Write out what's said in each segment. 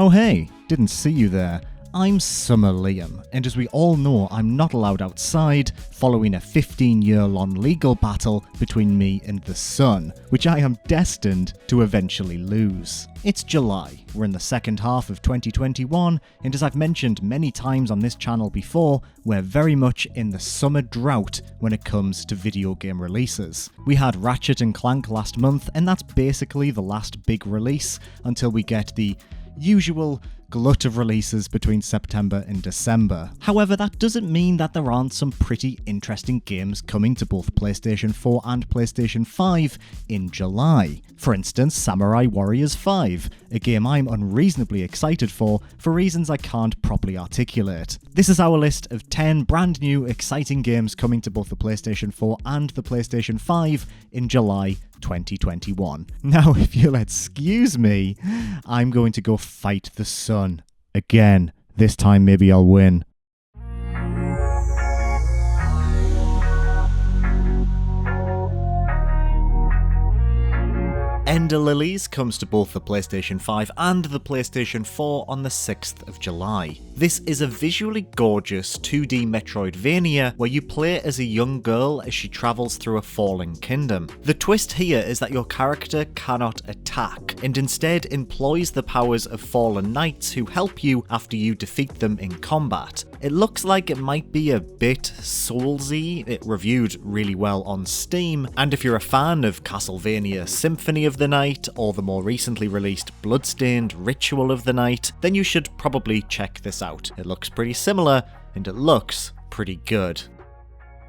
Oh hey, didn't see you there. I'm Summer Liam, and as we all know, I'm not allowed outside following a 15-year-long legal battle between me and the sun, which I am destined to eventually lose. It's July, we're in the second half of 2021, and as I've mentioned many times on this channel before, we're very much in the summer drought when it comes to video game releases. We had Ratchet & Clank last month, and that's basically the last big release until we get the usual glut of releases between September and December. However, that doesn't mean that there aren't some pretty interesting games coming to both PlayStation 4 and PlayStation 5 in July. For instance, Samurai Warriors 5, a game I'm unreasonably excited for reasons I can't properly articulate. This is our list of 10 brand new exciting games coming to both the PlayStation 4 and the PlayStation 5 in July 2021. Now, if you'll excuse me, I'm going to go fight the sun. Again, this time maybe I'll win. Lilies comes to both the PlayStation 5 and the PlayStation 4 on the 6th of July. This is a visually gorgeous 2D Metroidvania where you play as a young girl as she travels through a fallen kingdom. The twist here is that your character cannot attack, and instead employs the powers of fallen knights who help you after you defeat them in combat. It looks like it might be a bit Soulsy. It reviewed really well on Steam, and if you're a fan of Castlevania Symphony of the Night or the more recently released Bloodstained Ritual of the Night, then you should probably check this out. It looks pretty similar, and it looks pretty good.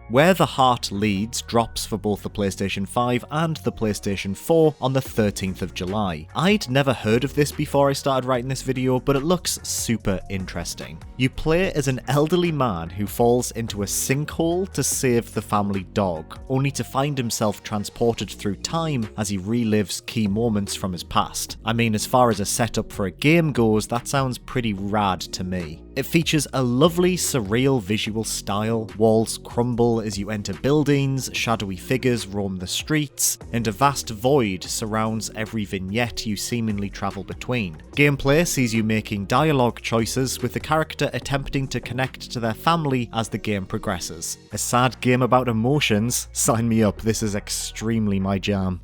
Where the Heart Leads drops for both the PlayStation 5 and the PlayStation 4 on the 13th of July. I'd never heard of this before I started writing this video, but it looks super interesting. You play as an elderly man who falls into a sinkhole to save the family dog, only to find himself transported through time as he relives key moments from his past. I mean, as far as a setup for a game goes, that sounds pretty rad to me. It features a lovely, surreal visual style. Walls crumble as you enter buildings, shadowy figures roam the streets, and a vast void surrounds every vignette you seemingly travel between. Gameplay sees you making dialogue choices, with the character attempting to connect to their family as the game progresses. A sad game about emotions? Sign me up, this is extremely my jam.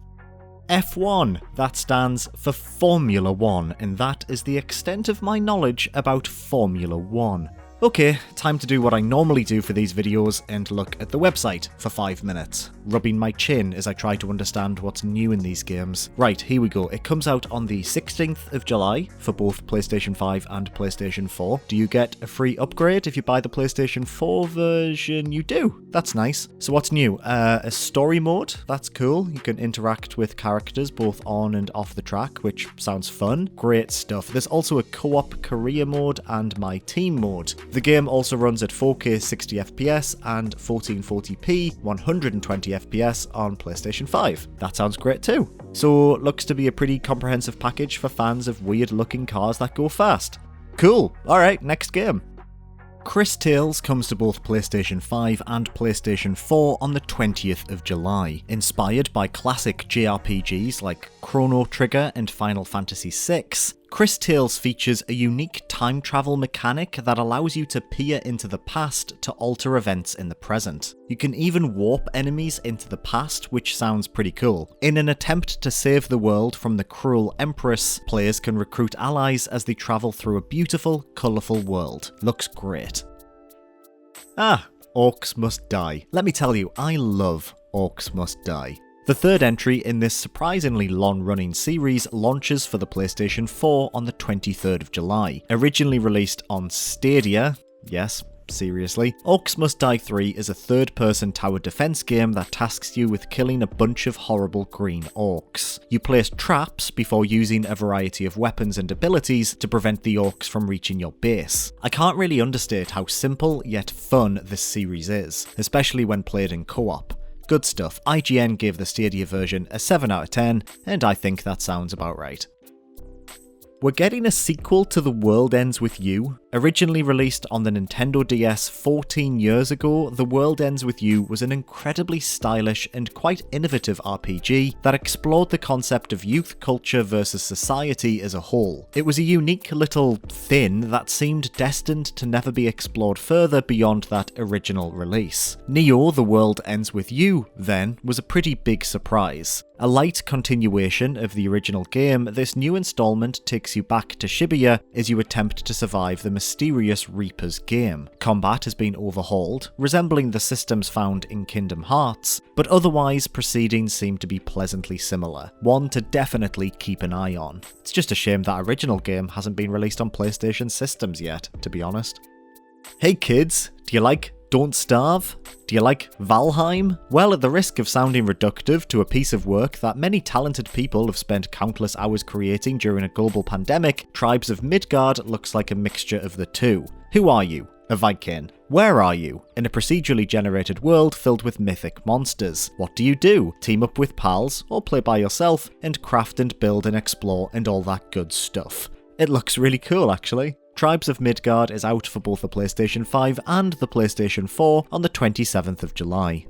F1, that stands for Formula 1, and that is the extent of my knowledge about Formula 1. Okay, time to do what I normally do for these videos and look at the website for 5 minutes, rubbing my chin as I try to understand what's new in these games. Right, here we go. It comes out on the 16th of July for both PlayStation 5 and PlayStation 4. Do you get a free upgrade if you buy the PlayStation 4 version? You do. That's nice. So what's new? A story mode. That's cool. You can interact with characters both on and off the track, which sounds fun. Great stuff. There's also a co-op career mode and my team mode. The game also runs at 4K 60fps and 1440p 120fps on PlayStation 5. That sounds great too. So looks to be a pretty comprehensive package for fans of weird looking cars that go fast. Cool, alright, next game. Cris Tales comes to both PlayStation 5 and PlayStation 4 on the 20th of July. Inspired by classic JRPGs like Chrono Trigger and Final Fantasy VI, Cris Tales features a unique time travel mechanic that allows you to peer into the past to alter events in the present. You can even warp enemies into the past, which sounds pretty cool. In an attempt to save the world from the cruel Empress, players can recruit allies as they travel through a beautiful, colourful world. Looks great. Orcs Must Die. Let me tell you, I love Orcs Must Die. The third entry in this surprisingly long-running series launches for the PlayStation 4 on the 23rd of July. Originally released on Stadia, yes, seriously, Orcs Must Die 3 is a third-person tower defense game that tasks you with killing a bunch of horrible green orcs. You place traps before using a variety of weapons and abilities to prevent the orcs from reaching your base. I can't really understate how simple yet fun this series is, especially when played in co-op. Good stuff. IGN gave the Stadia version a 7 out of 10, and I think that sounds about right. We're getting a sequel to The World Ends With You. Originally released on the Nintendo DS 14 years ago, The World Ends With You was an incredibly stylish and quite innovative RPG that explored the concept of youth culture versus society as a whole. It was a unique little thing that seemed destined to never be explored further beyond that original release. Neo: The World Ends With You, then, was a pretty big surprise. A light continuation of the original game, this new installment takes you back to Shibuya as you attempt to survive the mysterious Reaper's game. Combat has been overhauled, resembling the systems found in Kingdom Hearts, but otherwise proceedings seem to be pleasantly similar, one to definitely keep an eye on. It's just a shame that original game hasn't been released on PlayStation systems yet, to be honest. Hey kids, do you like Don't Starve? Do you like Valheim? Well, at the risk of sounding reductive to a piece of work that many talented people have spent countless hours creating during a global pandemic, Tribes of Midgard looks like a mixture of the two. Who are you? A Viking. Where are you? In a procedurally generated world filled with mythic monsters. What do? Team up with pals, or play by yourself, and craft and build and explore and all that good stuff. It looks really cool, actually. Tribes of Midgard is out for both the PlayStation 5 and the PlayStation 4 on the 27th of July.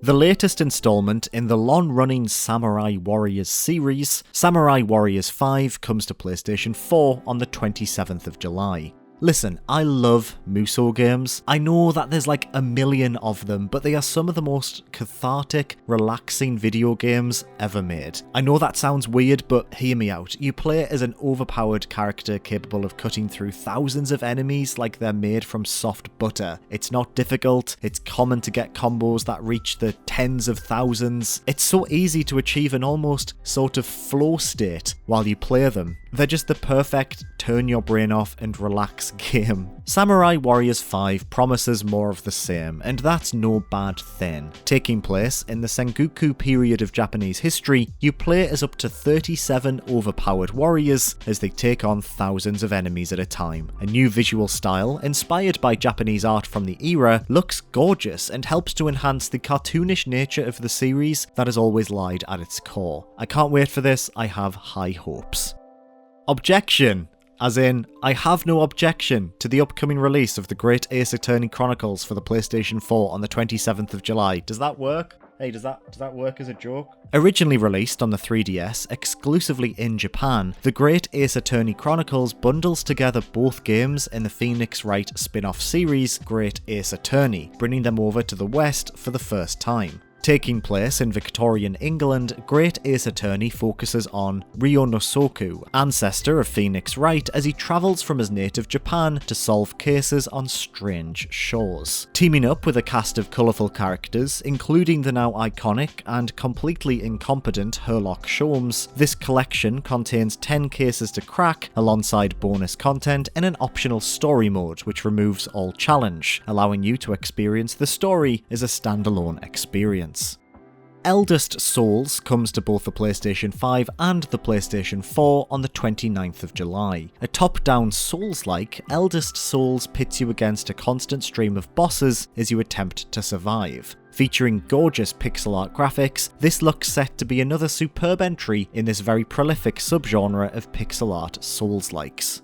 The latest installment in the long-running Samurai Warriors series, Samurai Warriors 5, comes to PlayStation 4 on the 27th of July. Listen, I love Musou games. I know that there's like a million of them, but they are some of the most cathartic, relaxing video games ever made. I know that sounds weird, but hear me out. You play as an overpowered character capable of cutting through thousands of enemies like they're made from soft butter. It's not difficult, it's common to get combos that reach the tens of thousands. It's so easy to achieve an almost sort of flow state while you play them. They're just the perfect turn your brain off and relax game. Samurai Warriors 5 promises more of the same, and that's no bad thing. Taking place in the Sengoku period of Japanese history, you play as up to 37 overpowered warriors as they take on thousands of enemies at a time. A new visual style, inspired by Japanese art from the era, looks gorgeous and helps to enhance the cartoonish nature of the series that has always lied at its core. I can't wait for this, I have high hopes. Objection! As in, I have no objection to the upcoming release of the Great Ace Attorney Chronicles for the PlayStation 4 on the 27th of July. Does that work? Hey, does that work as a joke? Originally released on the 3DS exclusively in Japan, the Great Ace Attorney Chronicles bundles together both games in the Phoenix Wright spin-off series Great Ace Attorney, bringing them over to the West for the first time. Taking place in Victorian England, Great Ace Attorney focuses on Ryonosuke, ancestor of Phoenix Wright, as he travels from his native Japan to solve cases on strange shores. Teaming up with a cast of colourful characters, including the now iconic and completely incompetent Herlock Sholmes, this collection contains 10 cases to crack alongside bonus content and an optional story mode which removes all challenge, allowing you to experience the story as a standalone experience. Eldest Souls comes to both the PlayStation 5 and the PlayStation 4 on the 29th of July. A top-down Souls-like, Eldest Souls pits you against a constant stream of bosses as you attempt to survive. Featuring gorgeous pixel art graphics, this looks set to be another superb entry in this very prolific subgenre of pixel art Souls-likes.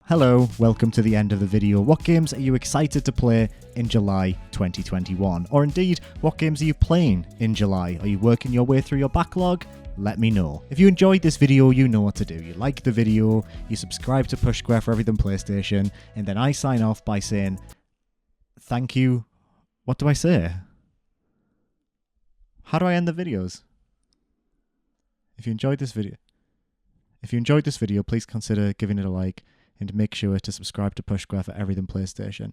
Hello, welcome to the end of the video. What games are you excited to play in July 2021? Or indeed, what games are you playing in July? Are you working your way through your backlog? Let me know. If you enjoyed this video, you know what to do. You like the video, you subscribe to Push Square for Everything PlayStation, and then I sign off by saying, thank you. What do I say? How do I end the videos? If you enjoyed this video, please consider giving it a like, and make sure to subscribe to Push Square for Everything PlayStation.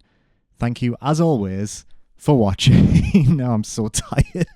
Thank you, as always, for watching. Now I'm so tired.